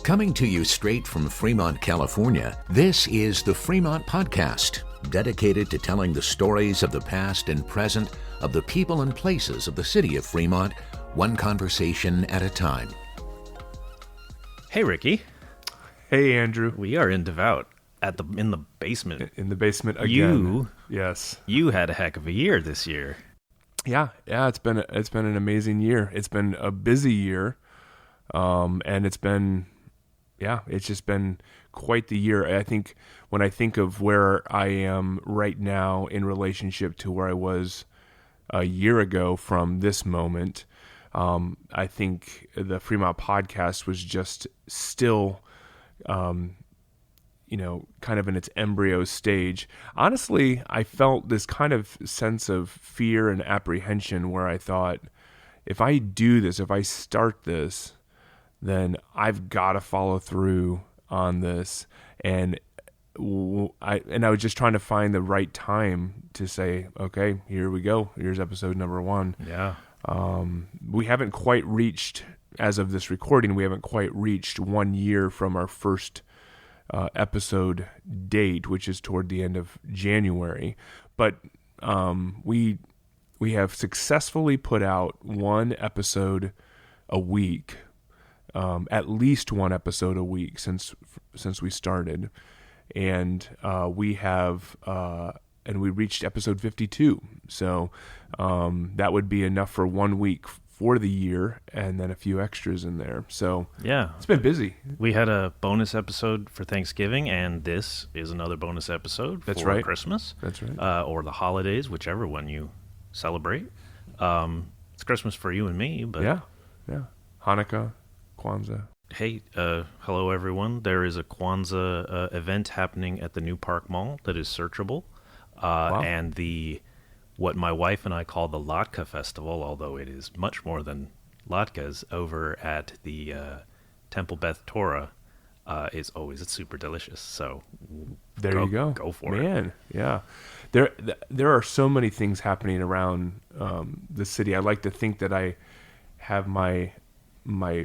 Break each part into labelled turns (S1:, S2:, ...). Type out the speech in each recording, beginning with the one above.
S1: Coming to you straight from Fremont, California, this is the Fremont Podcast, dedicated to telling the stories of the past and present of the people and places of the city of Fremont, one conversation at a time.
S2: Hey, Ricky.
S3: Hey, Andrew.
S2: We are in Devout in the basement.
S3: In the basement again. Yes.
S2: You had a heck of a year this year.
S3: Yeah. It's been an amazing year. It's been a busy year, and it's just been quite the year. I think when I think of where I am right now in relationship to where I was a year ago from this moment, I think the Fremont Podcast was just still, kind of in its embryo stage. Honestly, I felt this kind of sense of fear and apprehension where I thought, if I do this, if I start this, then I've got to follow through on this. And I was just trying to find the right time to say, okay, here we go. Here's episode number 1.
S2: Yeah.
S3: We haven't quite reached, as of this recording, 1 year from our first episode date, which is toward the end of January. But we have successfully put out one episode a week, at least one episode a week since we started, and we reached episode 52. So that would be enough for 1 week for the year, and then a few extras in there. So
S2: yeah,
S3: it's been busy.
S2: We had a bonus episode for Thanksgiving, and this is another bonus episode for Christmas.
S3: That's right.
S2: Or the holidays, whichever one you celebrate. It's Christmas for you and me, but
S3: yeah, Hanukkah, Kwanzaa.
S2: Hey, hello everyone. There is a Kwanzaa event happening at the New Park Mall that is searchable,
S3: Wow.
S2: and what my wife and I call the Latke Festival, although it is much more than latkes, over at the Temple Beth Torah, it's super delicious. So
S3: there you go.
S2: Go for it.
S3: Man, yeah. There are so many things happening around the city. I like to think that I have my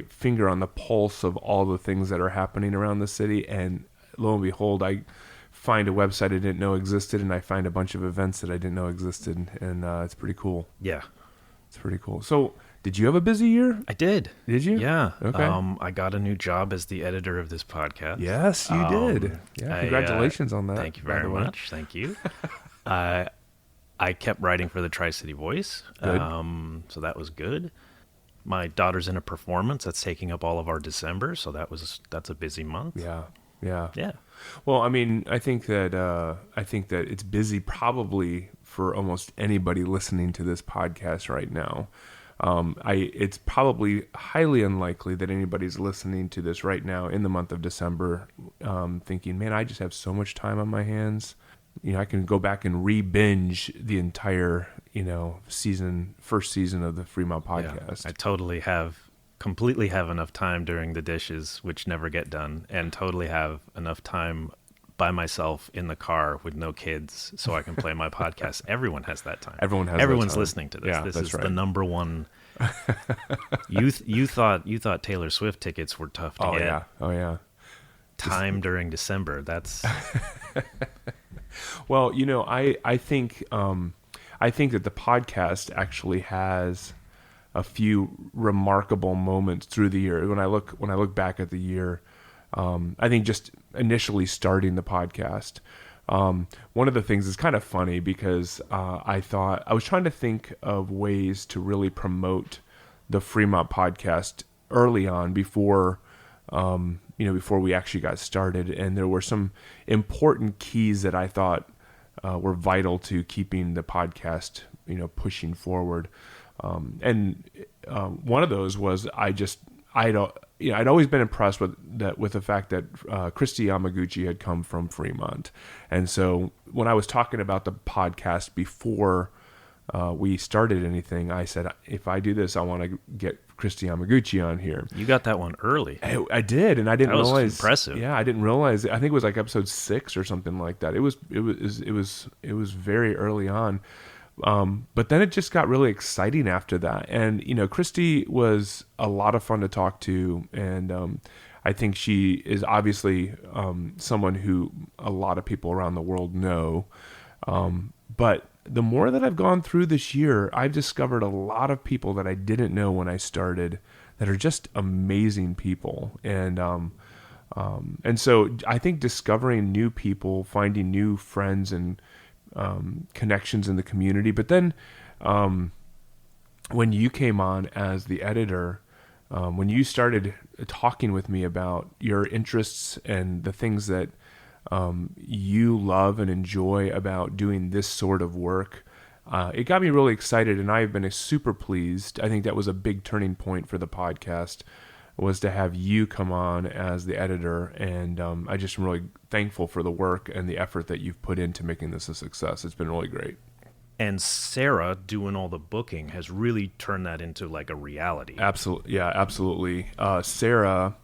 S3: finger on the pulse of all the things that are happening around the city, and lo and behold, I find a website I didn't know existed, and I find a bunch of events that I didn't know existed, and it's pretty cool.
S2: Yeah.
S3: It's pretty cool. So, did you have a busy year?
S2: I did.
S3: Did you?
S2: Yeah.
S3: Okay.
S2: I got a new job as the editor of this podcast.
S3: Yes, you did. Yeah, congratulations on that.
S2: Thank you very much. Thank you. I kept writing for the Tri-City Voice.
S3: Good.
S2: So that was good. My daughter's in a performance that's taking up all of our December, so that's a busy month.
S3: Yeah. Well, I mean, I think that it's busy probably for almost anybody listening to this podcast right now. It's probably highly unlikely that anybody's listening to this right now in the month of December, thinking, "Man, I just have so much time on my hands. I can go back and re-binge the entire, first season of the Fremont Podcast."
S2: Yeah, I completely have enough time during the dishes, which never get done, and totally have enough time by myself in the car with no kids so I can play my podcast. Everyone has that time. Everyone's listening to this.
S3: Yeah,
S2: this
S3: that's
S2: is
S3: right.
S2: The number one. You thought Taylor Swift tickets were tough to get.
S3: Oh yeah.
S2: Time during December. That's
S3: well, I think that the podcast actually has a few remarkable moments through the year. When I look back at the year, I think just initially starting the podcast, one of the things is kind of funny because I was trying to think of ways to really promote the Fremont Podcast early on before we actually got started, and there were some important keys that I thought were vital to keeping the podcast, pushing forward. And one of those was I'd always been impressed with the fact that Christy Yamaguchi had come from Fremont, and so when I was talking about the podcast before we started anything, I said, if I do this, I want to get Christy Yamaguchi on here.
S2: You got that one early.
S3: I did, and I didn't realize.
S2: That was impressive.
S3: Yeah, I didn't realize. I think it was like episode 6 or something like that. It was very early on. But then it just got really exciting after that. And, Christy was a lot of fun to talk to. And I think she is obviously someone who a lot of people around the world know. But the more that I've gone through this year, I've discovered a lot of people that I didn't know when I started that are just amazing people. And so I think discovering new people, finding new friends and connections in the community. But then when you came on as the editor, when you started talking with me about your interests and the things that you love and enjoy about doing this sort of work, it got me really excited, and I've been super pleased. I think that was a big turning point for the podcast, was to have you come on as the editor, and I just am really thankful for the work and the effort that you've put into making this a success. It's been really great.
S2: And Sarah doing all the booking has really turned that into like a reality.
S3: Absolutely. Yeah, absolutely. Sarah,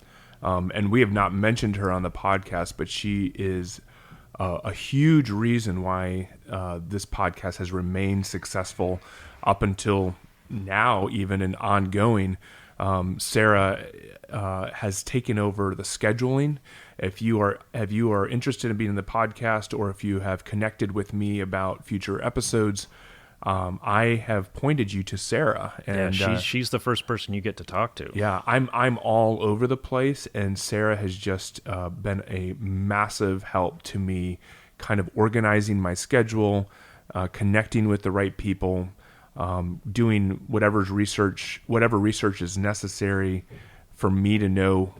S3: and we have not mentioned her on the podcast, but she is a huge reason why this podcast has remained successful up until now, even and ongoing. Sarah has taken over the scheduling. If you are interested in being in the podcast, or if you have connected with me about future episodes, I have pointed you to Sarah, and
S2: she's the first person you get to talk to.
S3: Yeah, I'm all over the place, and Sarah has just been a massive help to me, kind of organizing my schedule, connecting with the right people, doing whatever research is necessary for me to know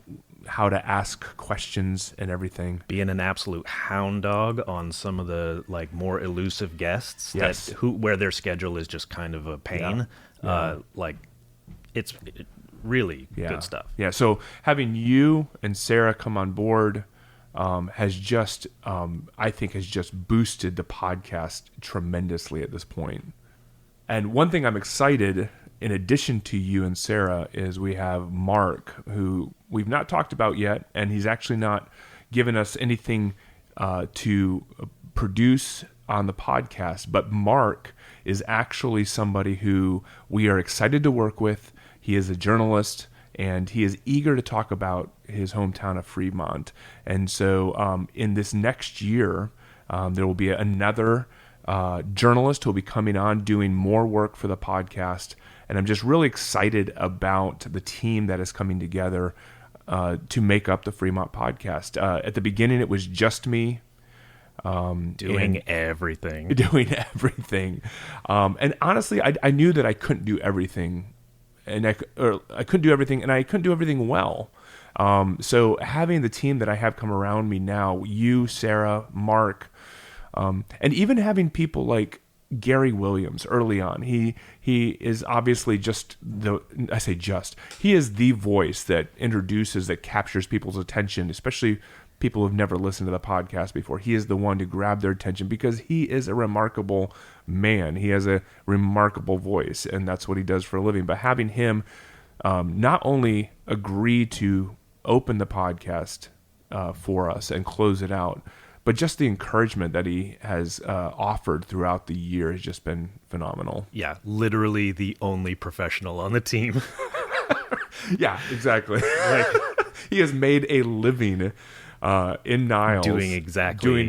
S3: how to ask questions and everything.
S2: Being an absolute hound dog on some of the like more elusive guests,
S3: yes,
S2: where their schedule is just kind of a pain.
S3: Yeah.
S2: Like it's really good stuff.
S3: Yeah. So having you and Sarah come on board has just, I think, has just boosted the podcast tremendously at this point. And one thing I'm excited, in addition to you and Sarah, is we have Mark, who we've not talked about yet, and he's actually not given us anything to produce on the podcast. But Mark is actually somebody who we are excited to work with. He is a journalist, and he is eager to talk about his hometown of Fremont. And so in this next year, there will be another journalist who will be coming on doing more work for the podcast. And I'm just really excited about the team that is coming together to make up the Fremont Podcast. At the beginning, it was just me.
S2: Doing everything.
S3: And honestly, I knew that I couldn't do everything. And I couldn't do everything, and I couldn't do everything well. So having the team that I have come around me now, you, Sarah, Mark, and even having people like Gary Williams early on, he is obviously he is the voice that introduces, that captures people's attention, especially people who've never listened to the podcast before. He is the one to grab their attention because he is a remarkable man. He has a remarkable voice, and that's what he does for a living. But having him not only agree to open the podcast for us and close it out, but just the encouragement that he has offered throughout the year has just been phenomenal.
S2: Yeah, literally the only professional on the team.
S3: Yeah, exactly. Like, he has made a living in Niles
S2: doing exactly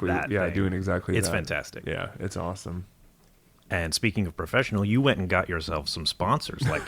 S2: that thing.
S3: Doing exactly
S2: it's
S3: that.
S2: fantastic.
S3: Yeah, it's awesome.
S2: And speaking of professional, you went and got yourself some sponsors, like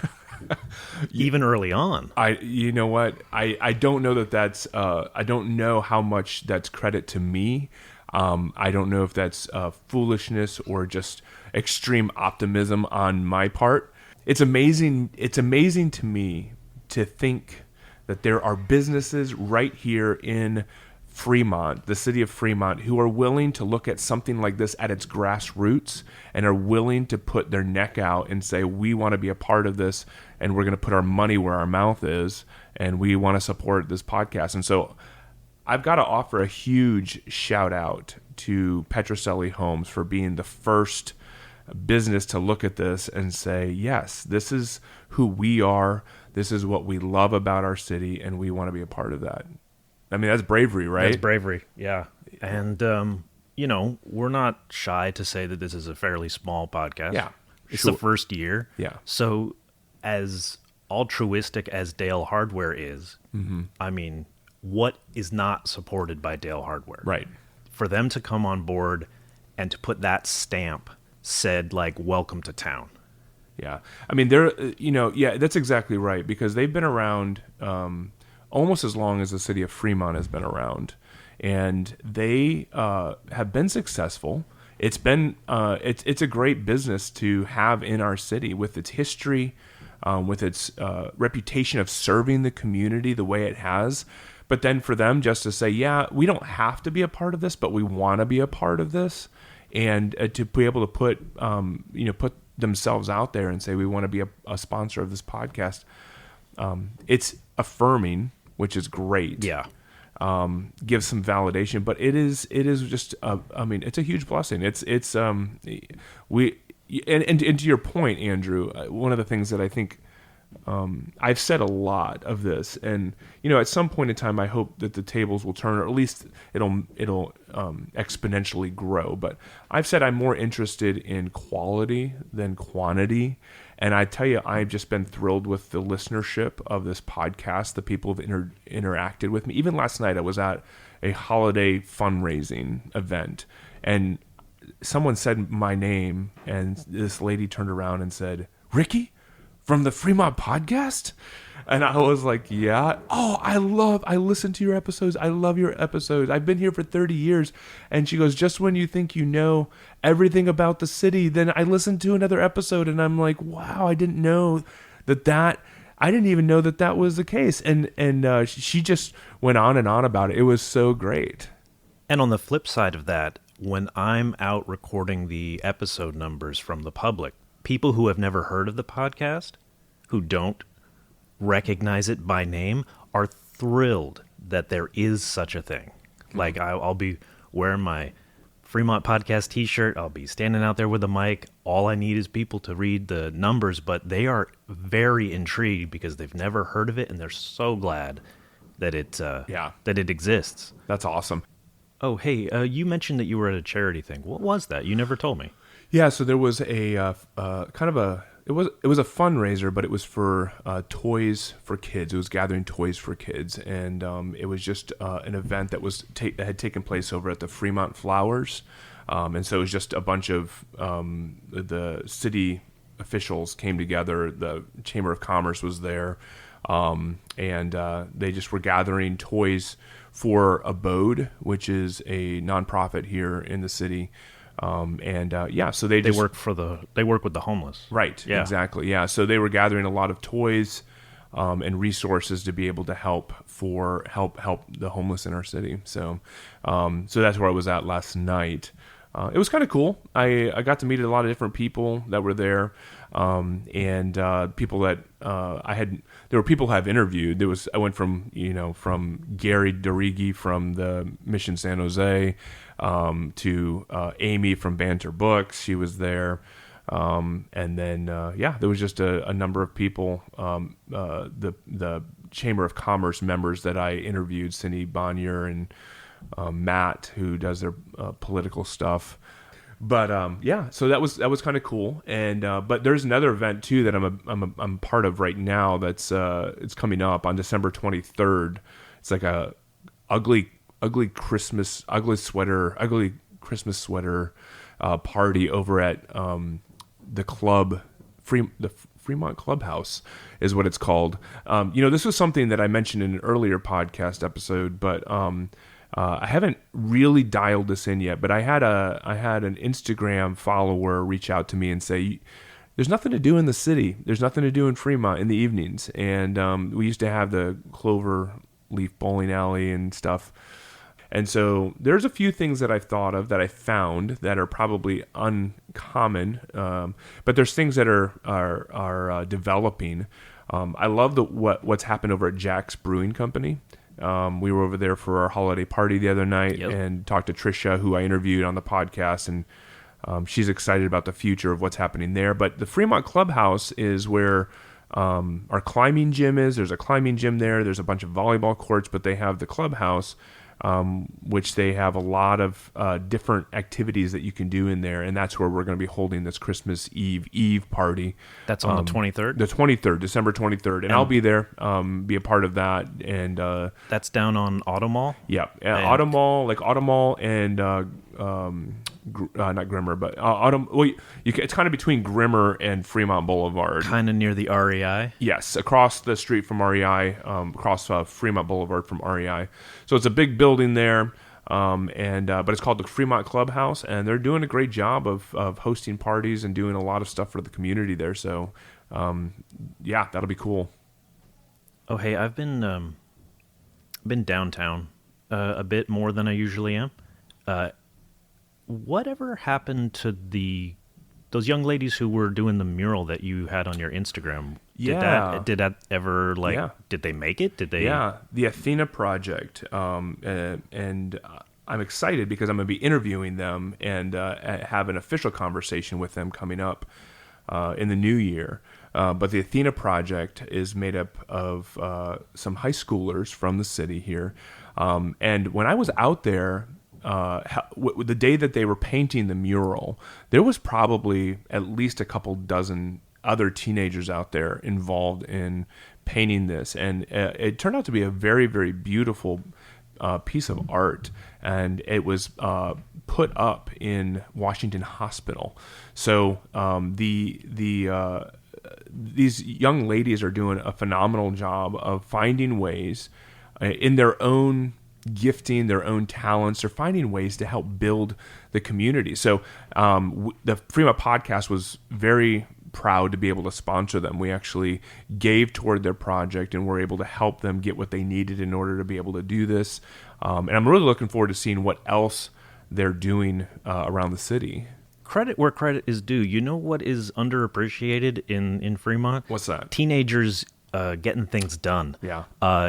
S2: even early on.
S3: You know what? I don't know that's I don't know how much that's credit to me. I don't know if that's foolishness or just extreme optimism on my part. It's amazing. It's amazing to me to think that there are businesses right here in Fremont, the city of Fremont, who are willing to look at something like this at its grassroots and are willing to put their neck out and say, we want to be a part of this, and we're going to put our money where our mouth is, and we want to support this podcast. And so I've got to offer a huge shout out to Petrocelli Homes for being the first business to look at this and say, yes, this is who we are. This is what we love about our city, and we want to be a part of that. I mean, that's bravery, right?
S2: That's bravery, yeah. And, we're not shy to say that this is a fairly small podcast.
S3: Yeah.
S2: It's the first year.
S3: Yeah.
S2: So as altruistic as Dale Hardware is, I mean, what is not supported by Dale Hardware?
S3: Right.
S2: For them to come on board and to put that stamp said, like, welcome to town.
S3: Yeah. I mean, that's exactly right, because they've been around almost as long as the city of Fremont has been around, and they have been successful. It's been it's a great business to have in our city with its history, with its reputation of serving the community the way it has. But then for them just to say, yeah, we don't have to be a part of this, but we want to be a part of this, and to be able to put themselves out there and say we want to be a sponsor of this podcast, it's affirming, which is great.
S2: Yeah.
S3: Gives some validation, but it is just it's a huge blessing. And to your point, Andrew, one of the things that I think I've said a lot of this, and at some point in time I hope that the tables will turn, or at least it'll exponentially grow. But I've said I'm more interested in quality than quantity. And I tell you, I've just been thrilled with the listenership of this podcast, the people who've interacted with me. Even last night, I was at a holiday fundraising event, and someone said my name, and this lady turned around and said, "Ricky, from the Fremont Podcast?" And I was like, yeah. Oh, I listen to your episodes. I love your episodes. I've been here for 30 years. And she goes, just when you think you know everything about the city, then I listened to another episode, and I'm like, wow, I didn't know I didn't even know that was the case. And she just went on and on about it. It was so great.
S2: And on the flip side of that, when I'm out recording the episode numbers from the public, people who have never heard of the podcast, who don't recognize it by name, are thrilled that there is such a thing. Like, I'll be wearing my Fremont Podcast t-shirt. I'll be standing out there with a mic. All I need is people to read the numbers, but they are very intrigued because they've never heard of it, and they're so glad that it exists.
S3: That's awesome.
S2: Oh, hey, you mentioned that you were at a charity thing. What was that? You never told me.
S3: Yeah, so there was a it was a fundraiser, but it was for toys for kids. It was gathering toys for kids, and it was just an event that that had taken place over at the Fremont Flowers, and so it was just a bunch of the city officials came together. The Chamber of Commerce was there, and they just were gathering toys for Abode, which is a nonprofit here in the city. So they
S2: work with the homeless.
S3: Right. Yeah. Exactly. Yeah. So they were gathering a lot of toys, and resources to be able to help the homeless in our city. So that's where I was at last night. It was kind of cool. I got to meet a lot of different people that were there, and people that there were people I've interviewed. I went from Gary Dorigi from the Mission San Jose, to Amy from Banter Books. She was there. And then there was just a number of people, the Chamber of Commerce members that I interviewed, Cindy Bonnier and Matt, who does their political stuff. But so that was kind of cool. And but there's another event too that I'm part of right now. That's it's coming up on December 23rd. It's like a ugly Christmas sweater party over at the club, the Fremont Clubhouse is what it's called. This was something that I mentioned in an earlier podcast episode, but I haven't really dialed this in yet. But I had an Instagram follower reach out to me and say, there's nothing to do in the city. There's nothing to do in Fremont in the evenings. And we used to have the Clover Leaf bowling alley and stuff. And so there's a few things that I've thought of that I found that are probably uncommon, but there's things that are developing. I love what's happened over at Jack's Brewing Company. We were over there for our holiday party the other night and talked to Trisha, who I interviewed on the podcast, and she's excited about the future of what's happening there. But the Fremont Clubhouse is where our climbing gym is. There's a climbing gym there. There's a bunch of volleyball courts, but they have the clubhouse which they have a lot of different activities that you can do in there, and that's where we're going to be holding this Christmas Eve party.
S2: That's on the 23rd?
S3: The 23rd, December 23rd, and I'll be there, be a part of that. And
S2: that's down on Auto Mall?
S3: Yeah, Auto Mall and not Grimmer, but it's kind of between Grimmer and Fremont Boulevard.
S2: Kind of near the REI?
S3: Yes, across the street from REI, across Fremont Boulevard from REI. So it's a big building there, but it's called the Fremont Clubhouse, and they're doing a great job of hosting parties and doing a lot of stuff for the community there. So, that'll be cool.
S2: Oh, hey, I've been downtown a bit more than I usually am. Whatever happened to those young ladies who were doing the mural that you had on your Instagram? Did that ever, did they make it?
S3: Yeah, the Athena Project. And I'm excited because I'm going to be interviewing them and have an official conversation with them coming up in the new year. But the Athena Project is made up of some high schoolers from the city here. And when I was out there, the day that they were painting the mural, there was probably at least a couple dozen other teenagers out there involved in painting this, and it turned out to be a very, very beautiful piece of art, and it was put up in Washington Hospital. So these young ladies are doing a phenomenal job of finding ways in their own gifting, their own talents, or finding ways to help build the community. So the Fremont Podcast was very proud to be able to sponsor them. We actually gave toward their project and were able to help them get what they needed in order to be able to do this. And I'm really looking forward to seeing what else they're doing around the city.
S2: Credit where credit is due. You know what is underappreciated in Fremont?
S3: What's that?
S2: Teenagers getting things done.
S3: Yeah.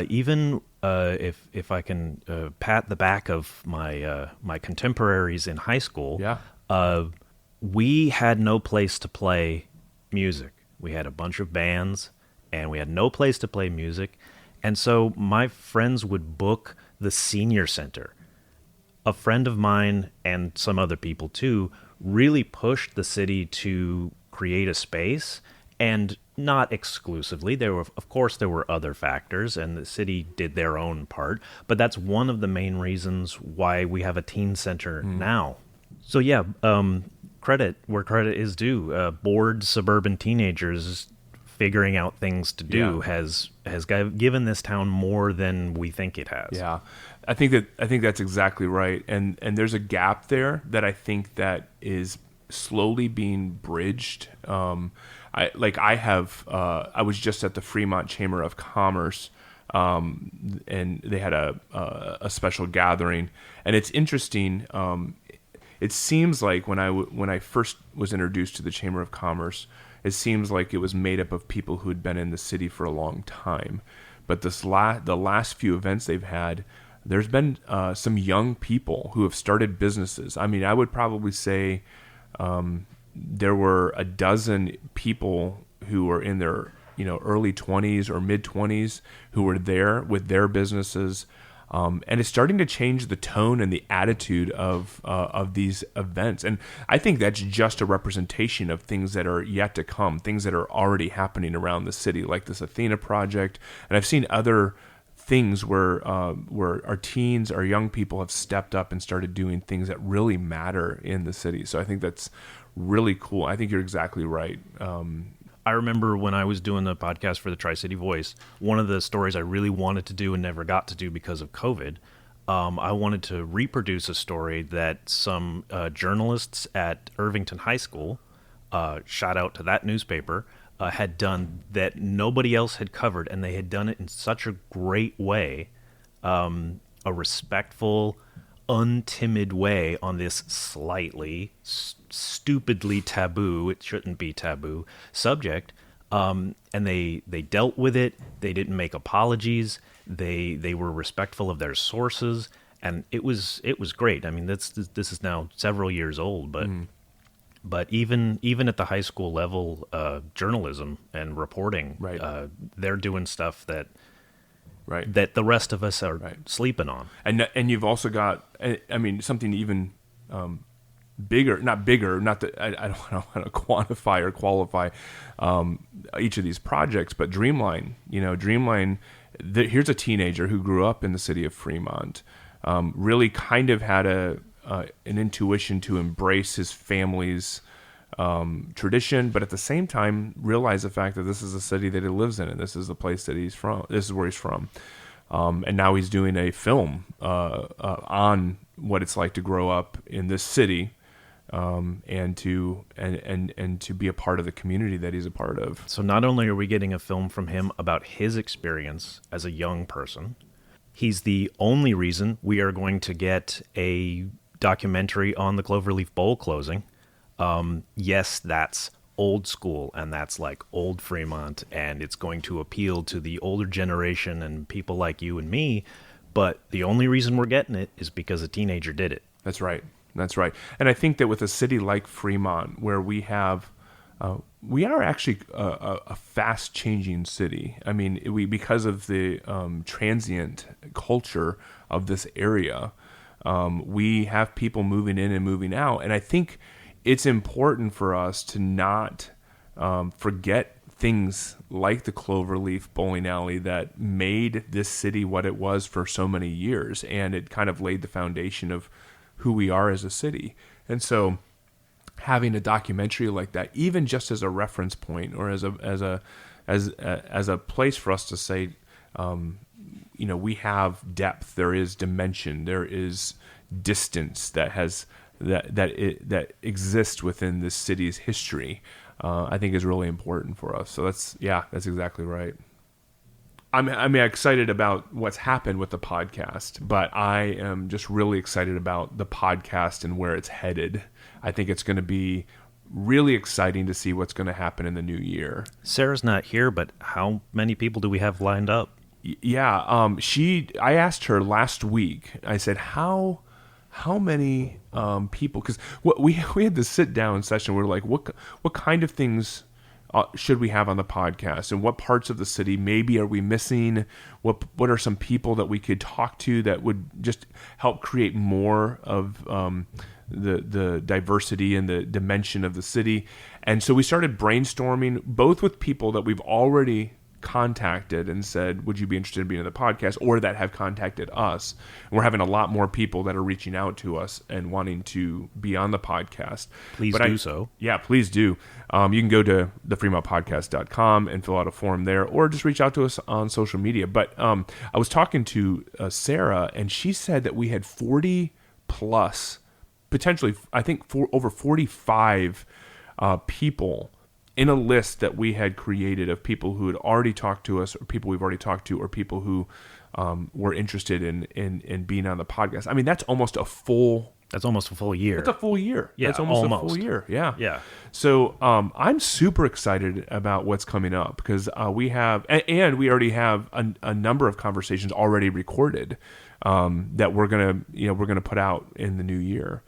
S2: Even if I can pat the back of my contemporaries in high school.
S3: Yeah.
S2: We had no place to play music. We had a bunch of bands, and we had no place to play music. And so my friends would book the senior center. A friend of mine and some other people too really pushed the city to create a space, and not exclusively. There were other factors, and the city did their own part, but that's one of the main reasons why we have a teen center now. So yeah, credit where credit is due. Bored suburban teenagers figuring out things to do has given this town more than we think it has.
S3: Yeah, I think that's exactly right. And there's a gap there that I think that is slowly being bridged. I was just at the Fremont Chamber of Commerce, and they had a special gathering, and it's interesting. It seems like when I first was introduced to the Chamber of Commerce, it seems like it was made up of people who had been in the city for a long time. But the last few events they've had, there's been some young people who have started businesses. I mean, I would probably say there were a dozen people who were in their early 20s or mid 20s who were there with their businesses. And it's starting to change the tone and the attitude of these events. And I think that's just a representation of things that are yet to come, things that are already happening around the city, like this Athena Project. And I've seen other things where our teens, our young people have stepped up and started doing things that really matter in the city. So I think that's really cool. I think you're exactly right.
S2: I remember when I was doing the podcast for the Tri-City Voice, one of the stories I really wanted to do and never got to do because of COVID, I wanted to reproduce a story that some journalists at Irvington High School, shout out to that newspaper, had done that nobody else had covered, and they had done it in such a great way, a respectful, untimid way on this slightly, stupidly taboo, it shouldn't be taboo, subject. And they dealt with it. They didn't make apologies. They were respectful of their sources, and it was great. I mean, this is now several years old, but even at the high school level, journalism and reporting,
S3: right.
S2: They're doing stuff that
S3: Right.
S2: that the rest of us are sleeping on.
S3: And you've also got, I mean, something even bigger, not that I don't know how to quantify or qualify each of these projects, but Dreamline, here's a teenager who grew up in the city of Fremont, really kind of had an intuition to embrace his family's tradition, but at the same time realize the fact that this is a city that he lives in, and this is the place that he's from. This is where he's from, and now he's doing a film on what it's like to grow up in this city, and to be a part of the community that he's a part of.
S2: So not only are we getting a film from him about his experience as a young person, he's the only reason we are going to get a documentary on the Cloverleaf Bowl closing. Yes, that's old school, and that's like old Fremont, and it's going to appeal to the older generation and people like you and me, but the only reason we're getting it is because a teenager did it.
S3: That's right. And I think that with a city like Fremont, where we are actually a fast-changing city. I mean, because of the transient culture of this area, we have people moving in and moving out, and I think it's important for us to not forget things like the Cloverleaf bowling alley that made this city what it was for so many years, and it kind of laid the foundation of who we are as a city. And so having a documentary like that, even just as a reference point or as a place for us to say, we have depth, there is dimension, there is distance that exists within this city's history, I think is really important for us. So that's exactly right. I'm excited about what's happened with the podcast, but I am just really excited about the podcast and where it's headed. I think it's going to be really exciting to see what's going to happen in the new year.
S2: Sarah's not here, but how many people do we have lined up?
S3: Yeah, I asked her last week. I said, how many people? Because we had this sit down session. We're like, what kind of things should we have on the podcast, and what parts of the city maybe are we missing? What are some people that we could talk to that would just help create more of the diversity and the dimension of the city? And so we started brainstorming, both with people that we've already contacted and said, would you be interested in being in the podcast, or that have contacted us. And we're having a lot more people that are reaching out to us and wanting to be on the podcast.
S2: Please do so.
S3: Yeah, please do. You can go to thefremontpodcast.com and fill out a form there, or just reach out to us on social media. But I was talking to Sarah, and she said that we had 40 plus, potentially, I think over 45 people in a list that we had created of people who had already talked to us, or people we've already talked to, or people who were interested in being on the podcast. I mean, that's almost a full...
S2: That's almost a full year.
S3: That's a full year.
S2: Yeah,
S3: that's almost a full year. Yeah.
S2: Yeah.
S3: So I'm super excited about what's coming up, because we have, and we already have a number of conversations already recorded that we're gonna put out in the new year.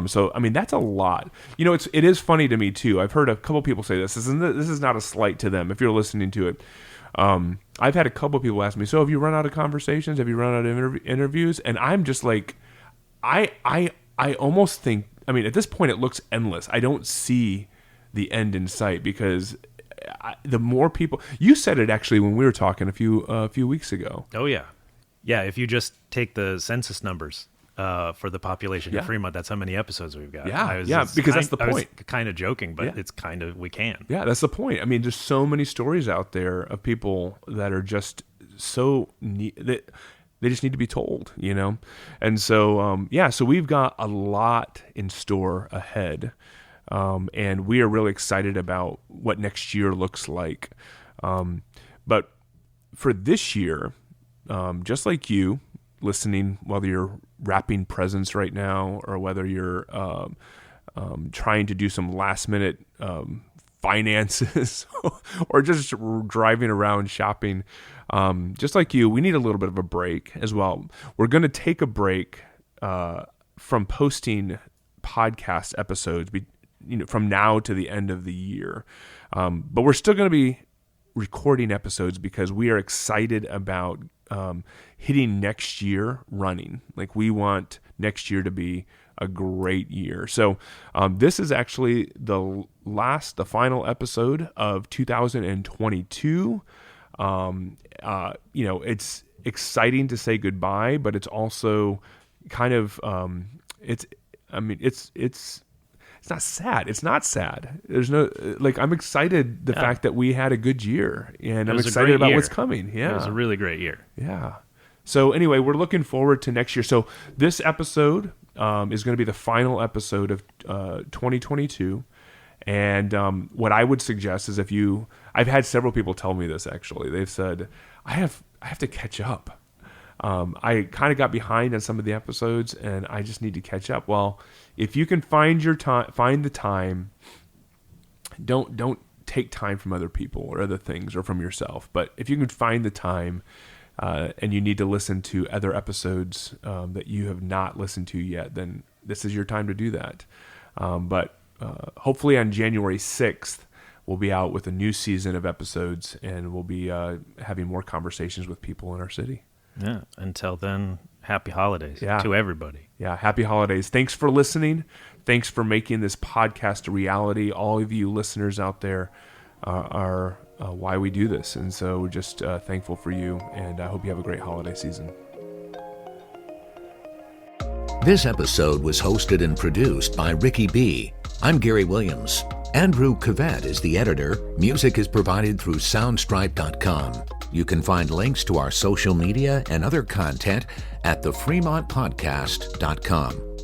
S3: So I mean, that's a lot. It is funny to me too. I've heard a couple people say this. This is not a slight to them if you're listening to it. I've had a couple people ask me, so have you run out of conversations? Have you run out of interviews? And I'm just like, I almost think, I mean, at this point it looks endless. I don't see the end in sight, because the more people, you said it actually when we were talking a few weeks ago.
S2: Oh yeah. Yeah. If you just take the census numbers, for the population of Fremont, that's how many episodes we've got.
S3: Because that's the point.
S2: I was kind of joking, but it's kind of, we can.
S3: Yeah, that's the point. I mean, there's so many stories out there of people that are just so neat, they just need to be told, And so, so we've got a lot in store ahead, and we are really excited about what next year looks like. But for this year, just like you, listening, whether you're wrapping presents right now, or whether you're trying to do some last minute finances, or just driving around shopping, just like you, we need a little bit of a break as well. We're going to take a break from posting podcast episodes, from now to the end of the year, but we're still going to be recording episodes, because we are excited about hitting next year running. Like, we want next year to be a great year. So this is actually the final episode of 2022. It's exciting to say goodbye, but it's also kind of it's not sad. It's not sad. There's no, like, I'm excited the fact that we had a good year, and I'm excited about what's coming. Yeah.
S2: It was a really great year.
S3: Yeah. So anyway, we're looking forward to next year. So this episode is going to be the final episode of 2022. And what I would suggest is I've had several people tell me this, actually. They've said, I have to catch up. I kind of got behind on some of the episodes, and I just need to catch up. Well, if you can find the time, don't take time from other people or other things or from yourself. But if you can find the time, and you need to listen to other episodes that you have not listened to yet, then this is your time to do that. But hopefully on January 6th, we'll be out with a new season of episodes, and we'll be having more conversations with people in our city.
S2: Yeah. Until then, happy holidays to everybody.
S3: Yeah. Happy holidays. Thanks for listening. Thanks for making this podcast a reality. All of you listeners out there are why we do this. And so we're just thankful for you, and I hope you have a great holiday season.
S1: This episode was hosted and produced by Ricky B. I'm Gary Williams. Andrew Cavett is the editor. Music is provided through soundstripe.com. You can find links to our social media and other content at thefremontpodcast.com.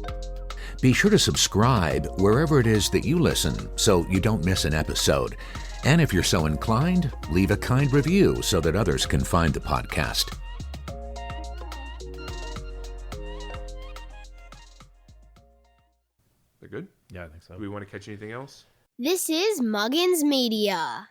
S1: Be sure to subscribe wherever it is that you listen so you don't miss an episode. And if you're so inclined, leave a kind review so that others can find the podcast.
S3: They're good?
S2: Yeah, I think so.
S3: Do we want to catch anything else?
S4: This is Muggins Media.